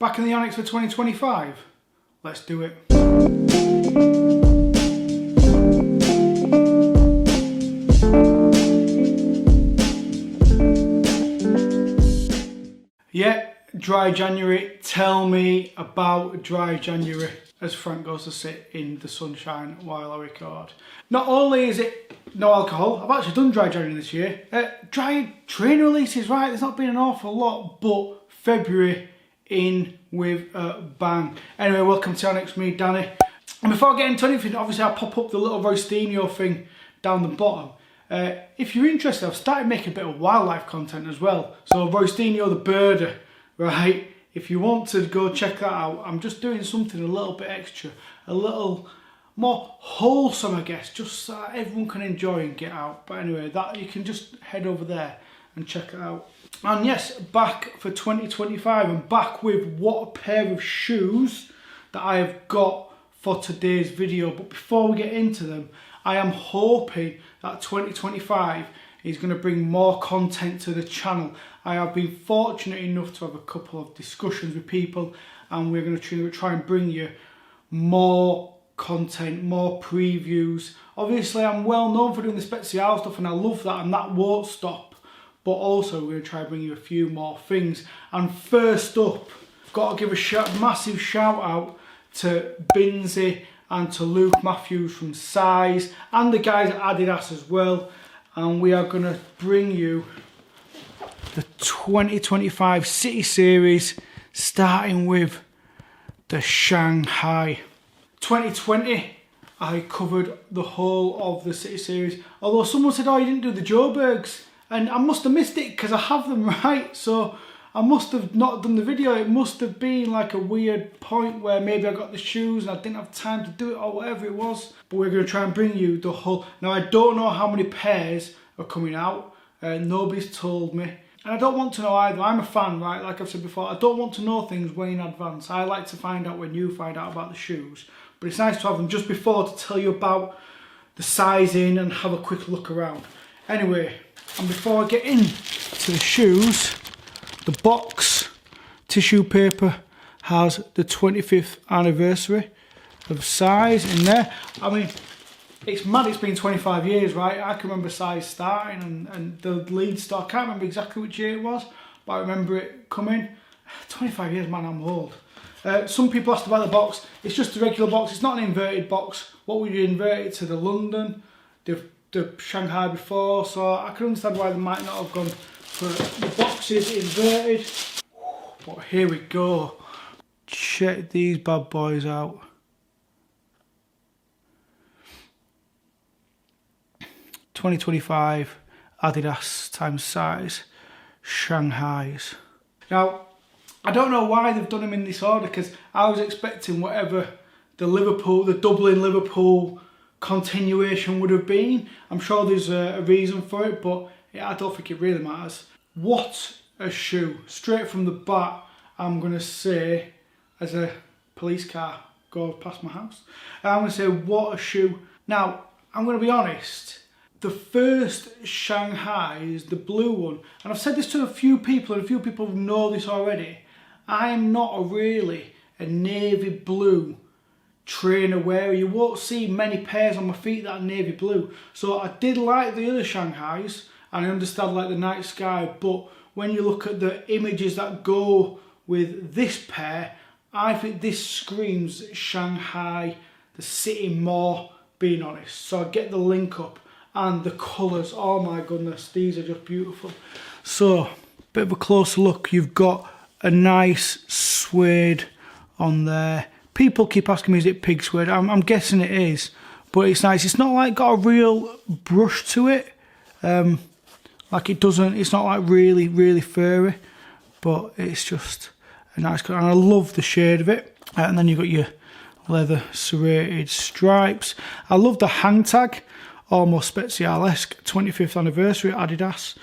Back in the Onyx for 2025? Let's do it. Yeah, dry January. Tell me about dry January, as Frank goes to sit in the sunshine while I record. Not only is it no alcohol, I've actually done dry January this year. Dry train releases, right? There's not been an awful lot, but February in with a bang. Anyway, welcome to Onyx, me, Danny. And before I get into anything, obviously I'll pop up the little Roastinho thing down the bottom. If you're interested, I've started making a bit of wildlife content as well. So Roastinho the birder, right? If you want to go check that out, I'm just doing something a little bit extra, a little more wholesome, I guess, just so that everyone can enjoy and get out. But anyway, that you can just head over there and check it out. And yes, back for 2025 and back with what a pair of shoes that I have got for today's video. But before we get into them, I am hoping that 2025 is going to bring more content to the channel. I have been fortunate enough to have a couple of discussions with people, and we're going to try and bring you more content, more previews. Obviously, I'm well known for doing the special stuff, and I love that, and that won't stop. But also, we're going to try and bring you a few more things. And first up, I've got to give a massive shout out to Binsey and to Luke Matthews from Size, and the guys at Adidas as well. And we are going to bring you the 2025 City Series, starting with the Shanghai. 2020, I covered the whole of the City Series. Although someone said, oh, you didn't do the Joburgs. And I must have missed it because I have them right. So I must have not done the video. It must have been like a weird point where maybe I got the shoes and I didn't have time to do it or whatever it was. But we're going to try and bring you the whole. Now, I don't know how many pairs are coming out. Nobody's told me. And I don't want to know either. I'm a fan, right? Like I've said before, I don't want to know things way in advance. I like to find out when you find out about the shoes. But it's nice to have them just before to tell you about the sizing and have a quick look around. Anyway, and before I get into the shoes, the box tissue paper has the 25th anniversary of Size in there. I mean, it's mad, it's been 25 years, right? I can remember Size starting and the lead stock. I can't remember exactly which year it was, but I remember it coming. 25 years, man, I'm old. Some people asked about the box. It's just a regular box. It's not an inverted box. What would you invert it to? The London, the Shanghai before, so I can understand why they might not have gone for the boxes inverted. But here we go. Check these bad boys out. $20.25 Adidas times Size Shanghais. Now, I don't know why they've done them in this order, because I was expecting whatever the Dublin Liverpool continuation would have been. I'm sure there's a reason for it, but I don't think it really matters. What a shoe. Straight from the bat, I'm going to say, as a police car goes past my house, I'm going to say, what a shoe. Now, I'm going to be honest, the first Shanghai is the blue one, and I've said this to a few people, and a few people know this already. I'm not really a navy blue trainer wearer. You won't see many pairs on my feet that are navy blue. So I did like the other Shanghais, and I understand like the night sky, but when you look at the images that go with this pair, I think this screams Shanghai, the city more, being honest. So I get the link up, and the colours, oh my goodness, these are just beautiful. So, bit of a closer look, you've got a nice suede on there. People keep asking me, is it pig suede? I'm guessing it is, but it's nice. It's not like got a real brush to it. Like it doesn't, it's not like really furry, but it's just a nice colour. And I love the shade of it. And then you've got your leather serrated stripes. I love the hang tag, almost special-esque. 25th anniversary Adidas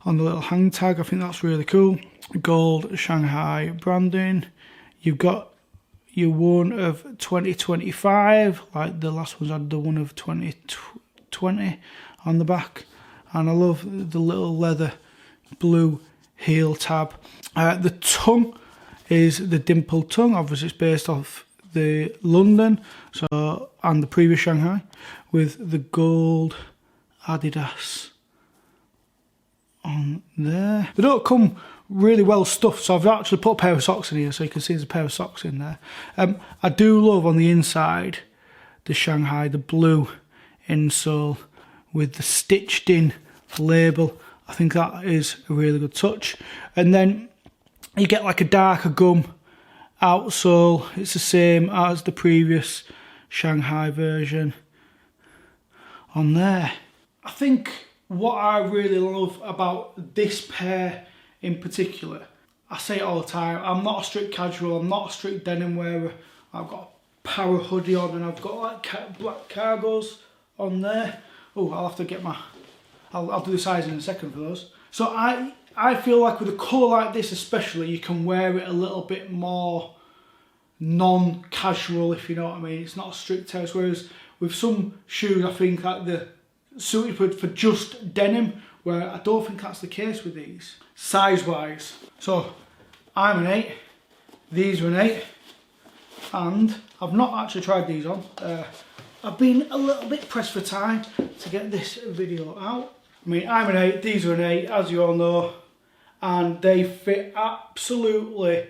on the little hang tag. I think that's really cool. Gold Shanghai branding. You've got your one of 2025, like the last ones had the one of 2020 on the back. And I love the little leather blue heel tab. The tongue is the dimpled tongue. Obviously it's based off the London and the previous Shanghai, with the gold adidas on there. They don't come really well stuffed, so I've actually put a pair of socks in here so you can see there's a pair of socks in there. I do love on the inside the Shanghai, the blue insole with the stitched in label. I think that is a really good touch. And then you get like a darker gum outsole. It's the same as the previous Shanghai version on there. I think what I really love about this pair in particular, I say it all the time, I'm not a strict casual, I'm not a strict denim wearer. I've got a power hoodie on and I've got like black cargos on there. Oh, I'll have to get my, I'll do the size in a second for those. So I feel like with a colour like this especially, you can wear it a little bit more non-casual, if you know what I mean. It's not a strict test, whereas with some shoes I think like they're suited for just denim, where I don't think that's the case with these. Size wise, so I'm an 8, these are an 8, and I've not actually tried these on. I've been a little bit pressed for time to get this video out. I mean, I'm an 8, these are an 8, as you all know, and they fit absolutely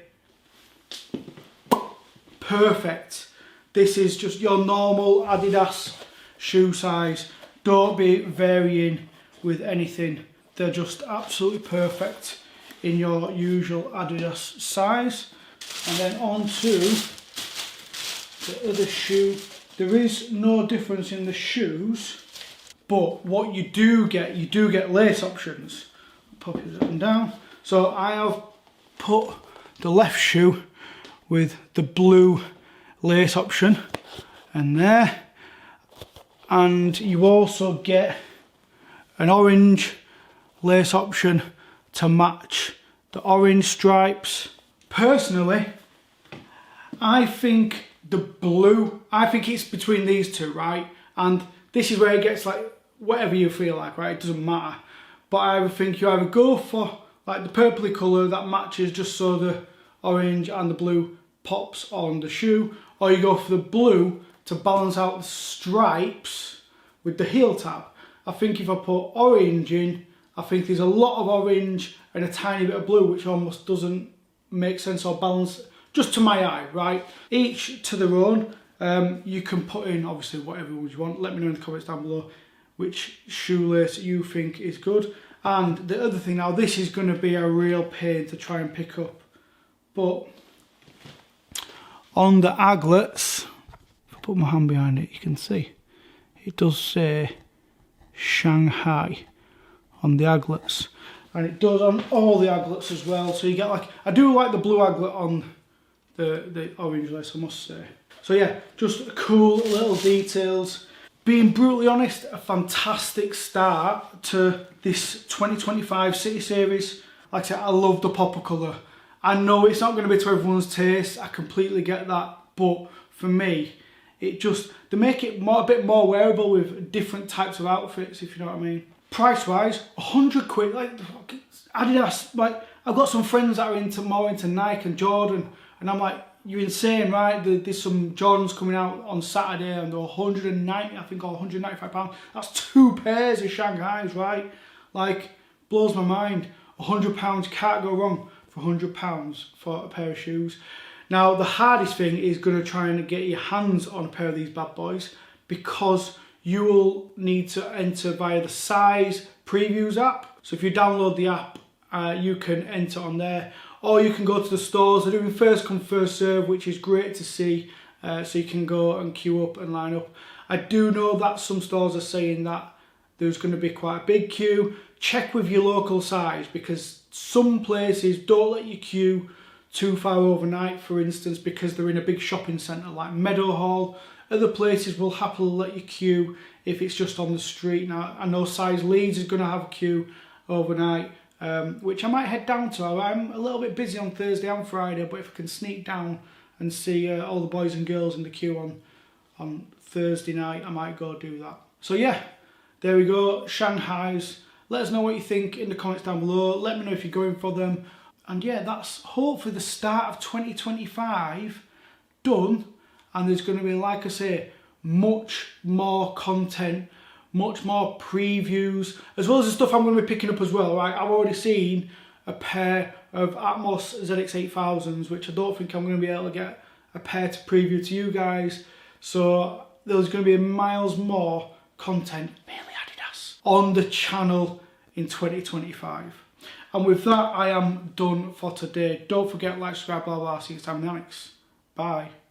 perfect. This is just your normal Adidas shoe size. Don't be varying with anything. They're just absolutely perfect in your usual Adidas size. And then on to the other shoe. There is no difference in the shoes, but what you do get lace options. Pop it up and down. So I have put the left shoe with the blue lace option and there, and you also get an orange lace option to match the orange stripes. Personally, I think the blue, I think it's between these two, right? And this is where it gets like whatever you feel like, right? It doesn't matter. But I think you either go for like the purpley colour that matches just so the orange and the blue pops on the shoe, or you go for the blue to balance out the stripes with the heel tab. I think if I put orange in, I think there's a lot of orange and a tiny bit of blue, which almost doesn't make sense or balance, just to my eye, right? Each to their own. You can put in obviously whatever you want. Let me know in the comments down below which shoelace you think is good. And the other thing, now this is going to be a real pain to try and pick up, but on the aglets, if I put my hand behind it, you can see it does say Shanghai on the aglets, and it does on all the aglets as well. So you get like, I do like the blue aglet on the orange lace, I must say. So yeah, just cool little details. Being brutally honest, a fantastic start to this 2025 City Series. Like I said, I love the popper colour. I know it's not going to be to everyone's taste, I completely get that, but for me, it just, they make it a bit more wearable with different types of outfits, if you know what I mean. Price wise, 100 quid, like Adidas, like I've got some friends that are more into Nike and Jordan, and I'm like, you're insane, right? There's some Jordans coming out on Saturday and they're 190, I think, or 195 pounds. That's 2 pairs of Shanghais, right? Like, blows my mind. £100, can't go wrong for £100 for a pair of shoes. Now, the hardest thing is going to try and get your hands on a pair of these bad boys, because you will need to enter via the size previews app. So if you download the app, you can enter on there, or you can go to the stores. They're doing first come first serve, which is great to see. So you can go and queue up and line up. I do know that some stores are saying that there's going to be quite a big queue. Check with your local size, because some places don't let you queue too far overnight, for instance, because they're in a big shopping centre like Meadowhall. Other places will happily let you queue if it's just on the street. Now, I know size Leeds is going to have a queue overnight, which I might head down to. I'm a little bit busy on Thursday and Friday, but if I can sneak down and see all the boys and girls in the queue on Thursday night, I might go do that. So yeah, there we go, Shanghai's. Let us know what you think in the comments down below. Let me know if you're going for them. And yeah, that's hopefully the start of 2025 done. And there's going to be, like I say, much more content, much more previews, as well as the stuff I'm going to be picking up as well, right? I've already seen a pair of Atmos ZX8000s, which I don't think I'm going to be able to get a pair to preview to you guys. So there's going to be miles more content, mainly Adidas, on the channel in 2025. And with that, I am done for today. Don't forget, like, subscribe, blah, blah, see you next time. Bye.